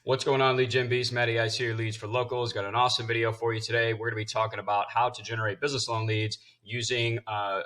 What's going on, Lead Gen Beast? Matty Ice here, Leads for Locals. Got an awesome video for you today. We're going to be talking about how to generate business loan leads using a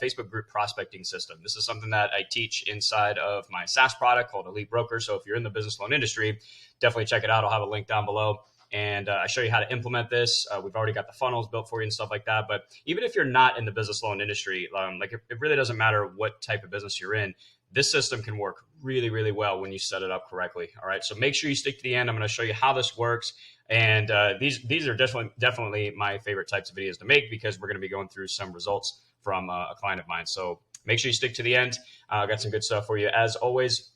Facebook group prospecting system. This is something that I teach inside of my SaaS product called EliteBroker. So if you're in the business loan industry, definitely check it out. I'll have a link down below. And I show you how to implement this. We've already got the funnels built for you and stuff like that. But even if you're not in the business loan industry, it really doesn't matter what type of business you're in. This system can work really, really well when you set it up correctly. All right. So make sure you stick to the end. I'm going to show you how this works. And these are definitely my favorite types of videos to make because we're going to be going through some results from a client of mine. So make sure you stick to the end. I got some good stuff for you. As always,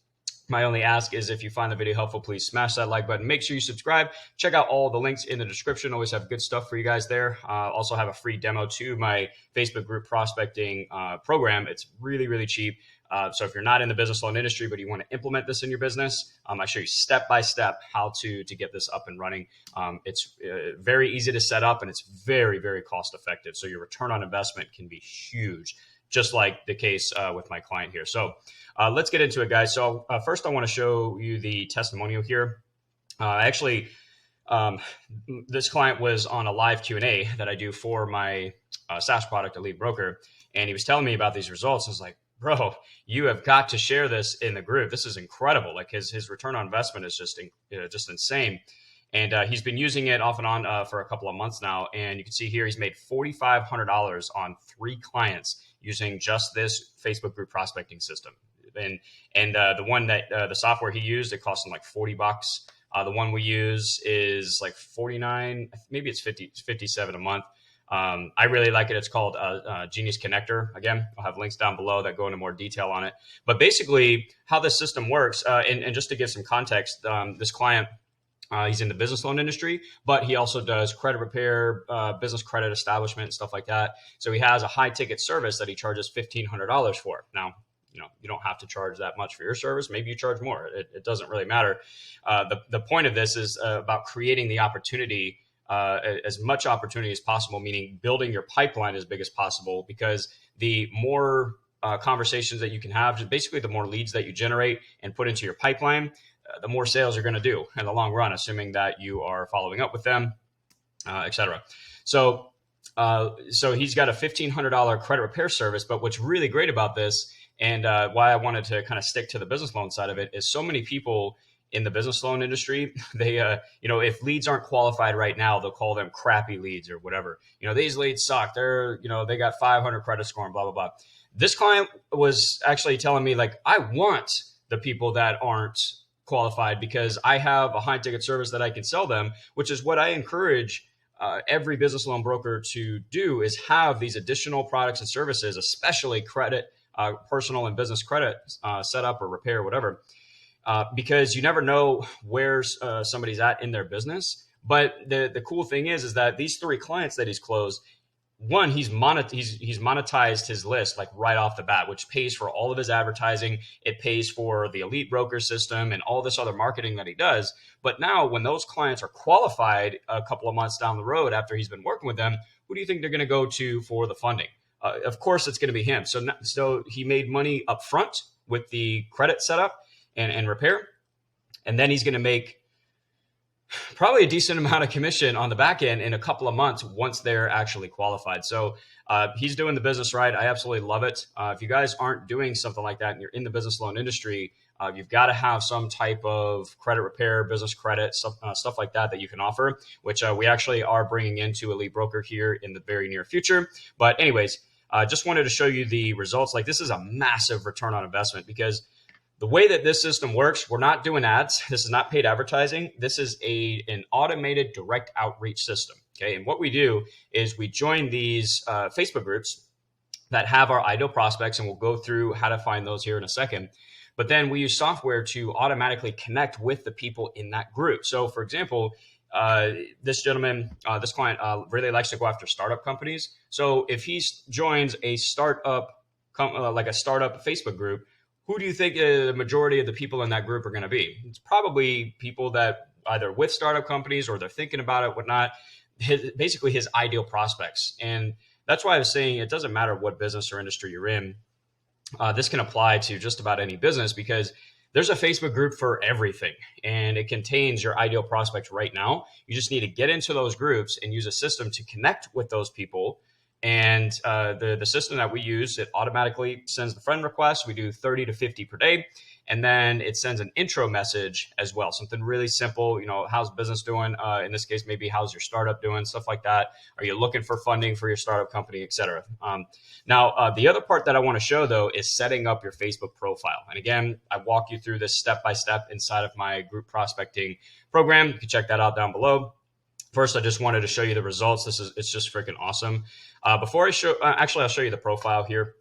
my only ask is if you find the video helpful, please smash that like button. Make sure you subscribe. Check out all the links in the description. Always have good stuff for you guys there. Also have a free demo to my Facebook group prospecting program. It's really, really cheap. So if you're not in the business loan industry, but you want to implement this in your business, I show you step by step how to get this up and running. It's very easy to set up and it's very, very cost effective. So your return on investment can be huge, just like the case with my client here. So let's get into it, guys. So first I want to show you the testimonial here. This client was on a live Q&A that I do for my SaaS product, EliteBroker, and he was telling me about these results. I was like, bro, you have got to share this in the group. This is incredible. Like his return on investment is just insane. And he's been using it off and on for a couple of months now. And you can see here, he's made $4,500 on 3 clients using just this Facebook group prospecting system. And the one that the software he used, it cost him like $40. The one we use is like 49, maybe it's 57 a month. I really like it. It's called Genius Connector. Again, I'll have links down below that go into more detail on it. But basically how this system works, and just to give some context, this client, he's in the business loan industry, but he also does credit repair, business credit establishment, stuff like that. So he has a high ticket service that he charges $1,500 for. Now, you don't have to charge that much for your service. Maybe you charge more. It doesn't really matter. The point of this is about creating the opportunity, as much opportunity as possible, meaning building your pipeline as big as possible, because the more conversations that you can have, just basically the more leads that you generate and put into your pipeline, the more sales you're going to do in the long run, assuming that you are following up with them, et cetera. So he's got a $1,500 credit repair service. But what's really great about this, and why I wanted to kind of stick to the business loan side of it, is so many people in the business loan industry, they, if leads aren't qualified right now, they'll call them crappy leads or whatever. These leads suck. They got 500 credit score and blah, blah, blah. This client was actually telling me, like, I want the people that aren't qualified because I have a high ticket service that I can sell them, which is what I encourage every business loan broker to do, is have these additional products and services, especially credit, personal and business credit setup or repair, whatever. Because you never know where somebody's at in their business. But the cool thing is that these 3 clients that he's closed, one, he's monetized his list like right off the bat, which pays for all of his advertising. It pays for the EliteBroker system and all this other marketing that he does. But now when those clients are qualified a couple of months down the road after he's been working with them, who do you think they're going to go to for the funding? Of course, it's going to be him. So he made money up front with the credit setup and repair. And then he's going to make probably a decent amount of commission on the back end in a couple of months once they're actually qualified. So he's doing the business right. I absolutely love it. If you guys aren't doing something like that and you're in the business loan industry, you've got to have some type of credit repair, business credit, stuff like that you can offer, which we actually are bringing into EliteBroker here in the very near future. But anyways, just wanted to show you the results. Like, this is a massive return on investment because the way that this system works, we're not doing ads. This is not paid advertising. This is an automated direct outreach system. Okay. And what we do is we join these Facebook groups that have our ideal prospects, and we'll go through how to find those here in a second. But then we use software to automatically connect with the people in that group. So for example, this client really likes to go after startup companies. So if he joins a startup, like a startup Facebook group, who do you think the majority of the people in that group are going to be? It's probably people that either with startup companies or they're thinking about it, whatnot, basically his ideal prospects. And that's why I was saying it doesn't matter what business or industry you're in. This can apply to just about any business because There's a Facebook group for everything, and it contains your ideal prospects right now. You just need to get into those groups and use a system to connect with those people. And the system that we use, it automatically sends the friend request. We do 30 to 50 per day. And then it sends an intro message as well, something really simple. How's business doing? In this case, maybe how's your startup doing? Stuff like that. Are you looking for funding for your startup company, et cetera? Now, the other part that I want to show, though, is setting up your Facebook profile. And again, I walk you through this step by step inside of my group prospecting program. You can check that out down below. First, I just wanted to show you the results. It's just freaking awesome. Before I show, actually, I'll show you the profile here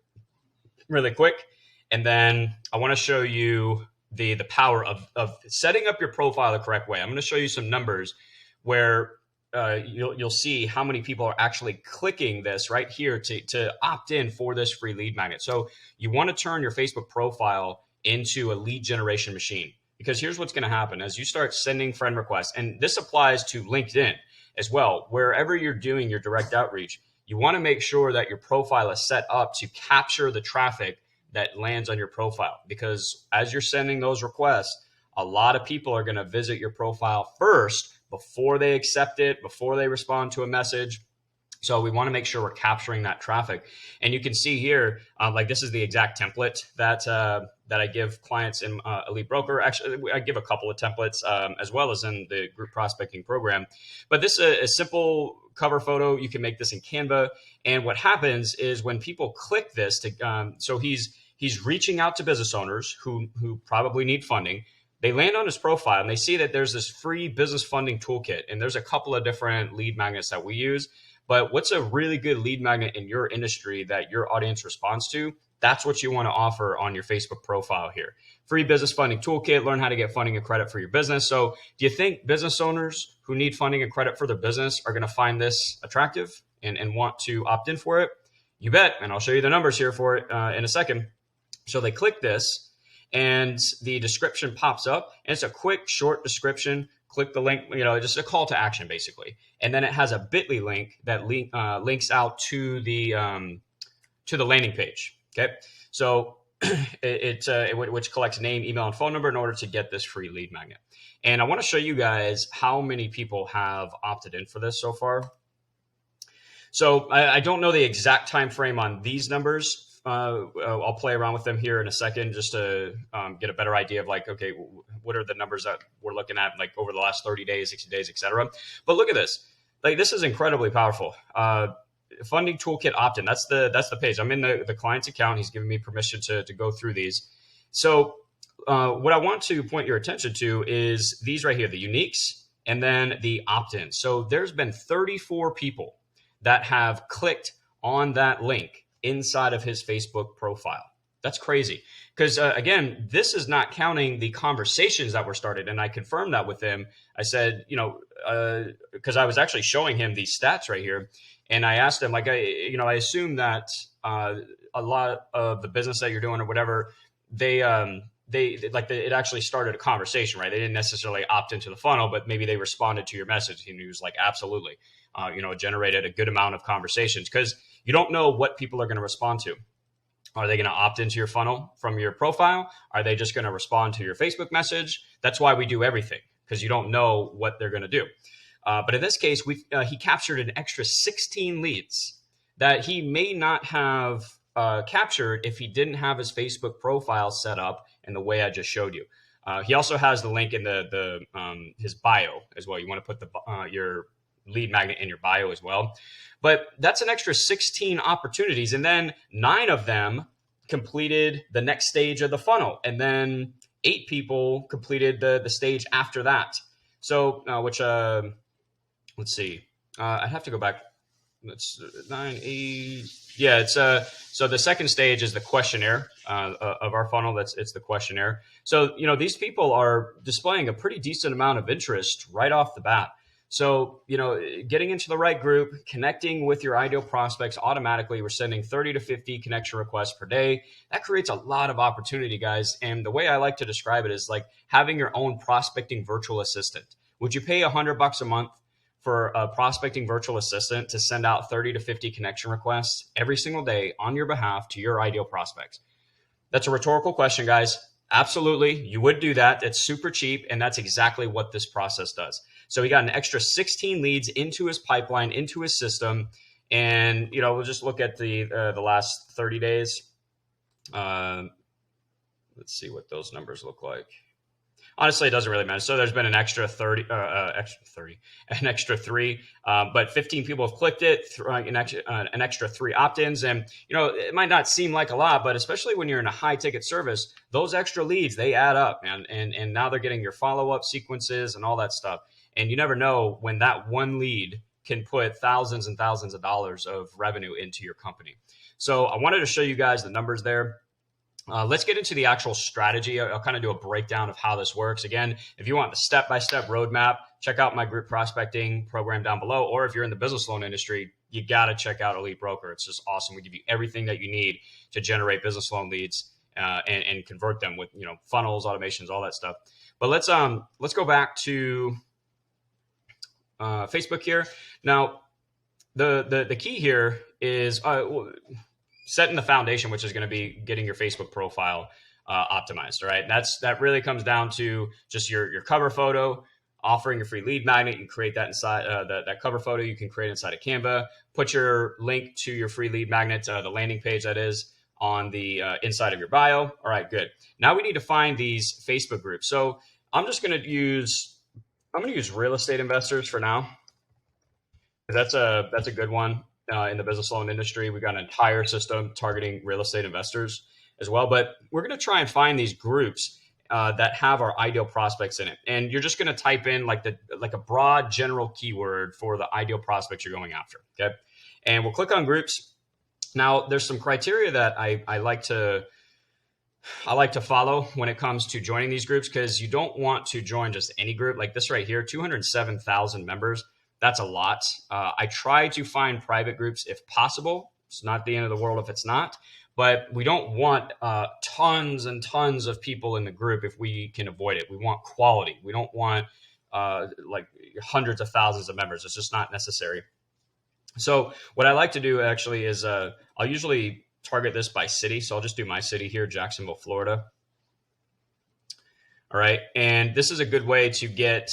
really quick. And then I want to show you the power of setting up your profile the correct way. I'm going to show you some numbers where you'll see how many people are actually clicking this right here to opt in for this free lead magnet. So you want to turn your Facebook profile into a lead generation machine, because here's what's going to happen as you start sending friend requests. And this applies to LinkedIn as well. Wherever you're doing your direct outreach, you want to make sure that your profile is set up to capture the traffic that lands on your profile, because as you're sending those requests, a lot of people are going to visit your profile first before they accept it, before they respond to a message. So we want to make sure we're capturing that traffic. And you can see here, like this is the exact template that I give clients in EliteBroker. Actually, I give a couple of templates as well as in the group prospecting program. But this is a simple cover photo. You can make this in Canva. And what happens is when people click this, so he's reaching out to business owners who probably need funding. They land on his profile and they see that there's this free business funding toolkit. And there's a couple of different lead magnets that we use. But what's a really good lead magnet in your industry that your audience responds to? That's what you want to offer on your Facebook profile here. Free business funding toolkit, learn how to get funding and credit for your business. So do you think business owners who need funding and credit for their business are going to find this attractive and want to opt in for it? You bet. And I'll show you the numbers here for it in a second. So they click this and the description pops up, and it's a quick, short description. Click the link, just a call to action basically. And then it has a bit.ly link that links out to the landing page. Okay. So which collects name, email, and phone number in order to get this free lead magnet. And I want to show you guys how many people have opted in for this so far. So I don't know the exact time frame on these numbers. I'll play around with them here in a second just to get a better idea of okay, what are the numbers that we're looking at over the last 30 days, 60 days, etc. But look at this. This is incredibly powerful. Funding toolkit opt-in. That's the page. I'm in the client's account. He's giving me permission to go through these. So what I want to point your attention to is these right here, the uniques, and then the opt-in. So there's been 34 people that have clicked on that link inside of his Facebook profile. That's crazy. Because again, this is not counting the conversations that were started. And I confirmed that with him. I said, because I was actually showing him these stats right here. And I asked him, I assume that a lot of the business that you're doing or whatever, it actually started a conversation, right? They didn't necessarily opt into the funnel, but maybe they responded to your message. And he was like, absolutely. It generated a good amount of conversations, because you don't know what people are going to respond to. Are they going to opt into your funnel from your profile? Are they just going to respond to your Facebook message? That's why we do everything, because you don't know what they're going to do. But in this case, he captured an extra 16 leads that he may not have captured if he didn't have his Facebook profile set up in the way I just showed you. He also has the link in his bio as well. You want to put your lead magnet in your bio as well. But that's an extra 16 opportunities. And then 9 of them completed the next stage of the funnel. And then 8 people completed the stage after that. So, let's see. I'd have to go back. That's 9, 8. Yeah, it's so the second stage is the questionnaire of our funnel. It's the questionnaire. So, these people are displaying a pretty decent amount of interest right off the bat. So, getting into the right group, connecting with your ideal prospects automatically, we're sending 30 to 50 connection requests per day. That creates a lot of opportunity, guys. And the way I like to describe it is like having your own prospecting virtual assistant. Would you pay $100 a month for a prospecting virtual assistant to send out 30 to 50 connection requests every single day on your behalf to your ideal prospects? That's a rhetorical question, guys. Absolutely. You would do that. It's super cheap. And that's exactly what this process does. So he got an extra 16 leads into his pipeline, into his system. And, we'll just look at the last 30 days. Let's see what those numbers look like. Honestly, it doesn't really matter. So there's been an extra 30, an extra three, but 15 people have clicked it, an extra three opt-ins. And, it might not seem like a lot, but especially when you're in a high ticket service, those extra leads, they add up, man. And now they're getting your follow-up sequences and all that stuff. And you never know when that one lead can put thousands and thousands of dollars of revenue into your company. So I wanted to show you guys the numbers there. Let's get into the actual strategy. I'll kind of do a breakdown of how this works. Again, if you want the step-by-step roadmap, check out my group prospecting program down below. Or if you're in the business loan industry, you got to check out EliteBroker. It's just awesome. We give you everything that you need to generate business loan leads and convert them with funnels, automations, all that stuff. But let's go back to Facebook here. Now, the key here is setting the foundation, which is going to be getting your Facebook profile optimized. All right. That really comes down to just your cover photo, offering a free lead magnet. You can create that inside that cover photo. You can create inside of Canva, put your link to your free lead magnet, the landing page that is on the inside of your bio. All right, good. Now we need to find these Facebook groups. So I'm going to use real estate investors for now. That's a good one. In the business loan industry, we've got an entire system targeting real estate investors as well. But we're going to try and find these groups that have our ideal prospects in it. And you're just going to type in like a broad general keyword for the ideal prospects you're going after. Okay. And we'll click on groups. Now there's some criteria that I like to follow when it comes to joining these groups, because you don't want to join just any group like this right here, 207,000 members. That's a lot. I try to find private groups if possible. It's not the end of the world if it's not, but we don't want tons and tons of people in the group if we can avoid it. We want quality. We don't want like hundreds of thousands of members. It's just not necessary. So what I like to do actually is I'll usually target this by city. So I'll just do my city here, Jacksonville, Florida. All right. And this is a good way to get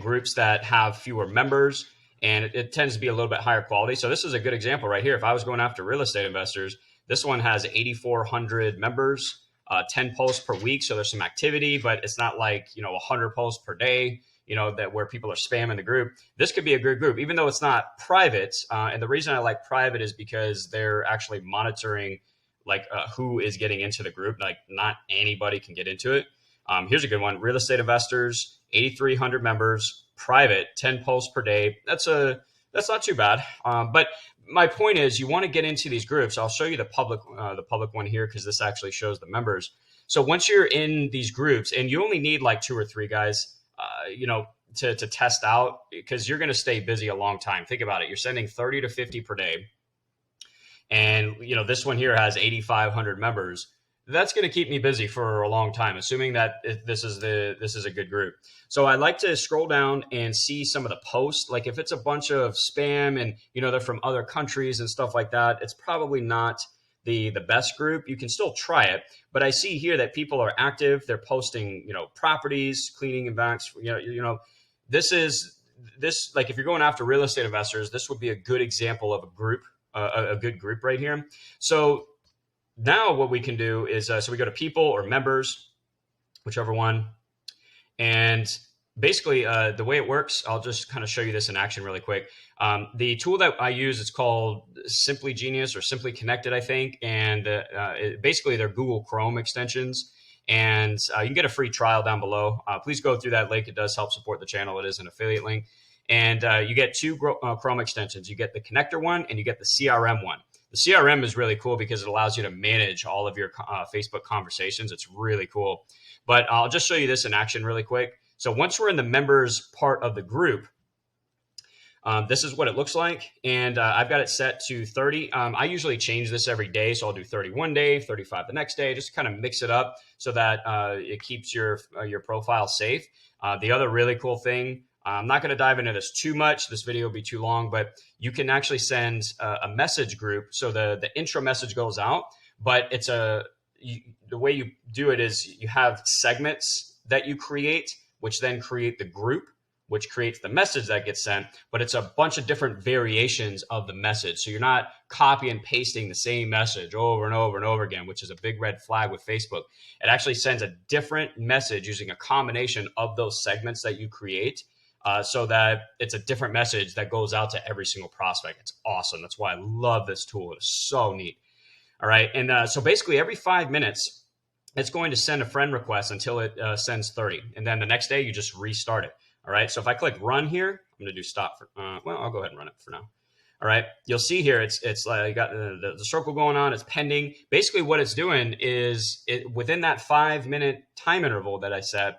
groups that have fewer members, and it tends to be a little bit higher quality. So this is a good example right here. If I was going after real estate investors, this one has 8,400 members, 10 posts per week. So there's some activity, but it's not like, 100 posts per day, that where people are spamming the group. This could be a good group, even though it's not private. And the reason I like private is because they're actually monitoring who is getting into the group. Like not anybody can get into it. Here's a good one. Real estate investors, 8,300 members, private, 10 posts per day. That's not too bad. But my point is you want to get into these groups. I'll show you the public one here, because this actually shows the members. So once you're in these groups, and you only need like 2 or 3 guys, to test out, because you're going to stay busy a long time. Think about it. You're sending 30 to 50 per day. And, this one here has 8,500 members. That's going to keep me busy for a long time, assuming that this is a good group. So I like to scroll down and see some of the posts. Like if it's a bunch of spam and, they're from other countries and stuff like that, it's probably not the best group. You can still try it, but I see here that people are active. They're posting, properties, cleaning and vacs. This like if you're going after real estate investors, this would be a good example of a group, a good group right here. So now what we can do is, so we go to people or members, whichever one. And basically the way it works, I'll just kind of show you this in action really quick. The tool that I use is called Simply Genius or Simply Connected, I think. And basically they're Google Chrome extensions. And you can get a free trial down below. Please go through that link. It does help support the channel. It is an affiliate link. And you get 2 Chrome extensions. You get the connector one and you get the CRM one. The CRM is really cool because it allows you to manage all of your Facebook conversations. It's really cool. But I'll just show you this in action really quick. So once we're in the members part of the group, this is what it looks like. And I've got it set to 30. I usually change this every day. So I'll do 30 one day, 35 the next day, just kind of mix it up so that it keeps your profile safe. The other really cool thing, I'm not going to dive into this too much. This video will be too long, but you can actually send a message group. So the intro message goes out, but it's a the way you do it is you have segments that you create, which then create the group, which creates the message that gets sent, but it's a bunch of different variations of the message. So you're not copy and pasting the same message over and over and over again, which is a big red flag with Facebook. It actually sends a different message using a combination of those segments that you create, so that it's a different message that goes out to every single prospect. It's awesome. That's why I love this tool. It's so neat. All right. And so basically every 5 minutes, it's going to send a friend request until it sends 30. And then the next day you just restart it. All right. So if I click run here, I'm going to do stop for, well, I'll go ahead and run it for now. All right. You'll see here, it's like, you got the circle going on. It's pending. Basically what it's doing is within that 5 minute time interval that I set,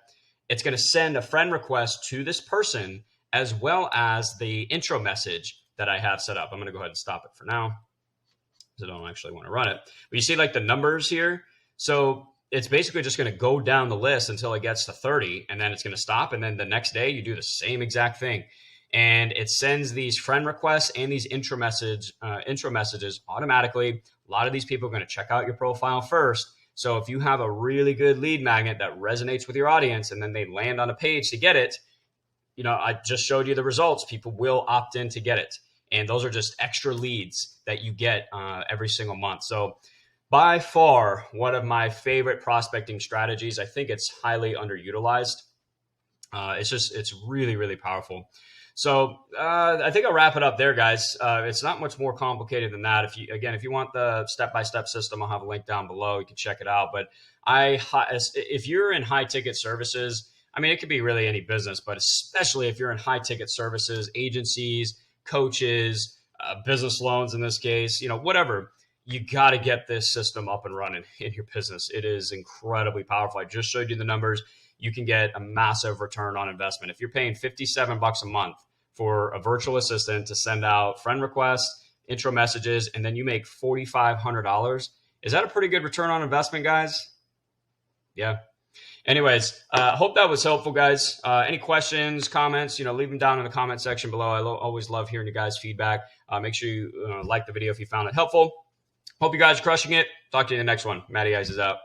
it's going to send a friend request to this person as well as the intro message that I have set up. I'm going to go ahead and stop it for now because I don't actually want to run it. But you see like the numbers here. So it's basically just going to go down the list until it gets to 30, and then it's going to stop. And then the next day you do the same exact thing. And it sends these friend requests and these intro messages automatically. A lot of these people are going to check out your profile first. So if you have a really good lead magnet that resonates with your audience and then they land on a page to get it, I just showed you the results. People will opt in to get it. And those are just extra leads that you get every single month. So by far, one of my favorite prospecting strategies. I think it's highly underutilized. It's really, really powerful. So I think I'll wrap it up there, guys. It's not much more complicated than that. If you want the step-by-step system, I'll have a link down below. You can check it out. But if you're in high ticket services, I mean, it could be really any business, but especially if you're in high ticket services, agencies, coaches, business loans in this case, whatever, you got to get this system up and running in your business. It is incredibly powerful. I just showed you the numbers. You can get a massive return on investment. If you're paying $57 a month for a virtual assistant to send out friend requests, intro messages, and then you make $4,500, is that a pretty good return on investment, guys? Yeah. Anyways, hope that was helpful, guys. Any questions, comments, leave them down in the comment section below. I always love hearing you guys' feedback. Make sure you like the video if you found it helpful. Hope you guys are crushing it. Talk to you in the next one. Matty Eyes is out.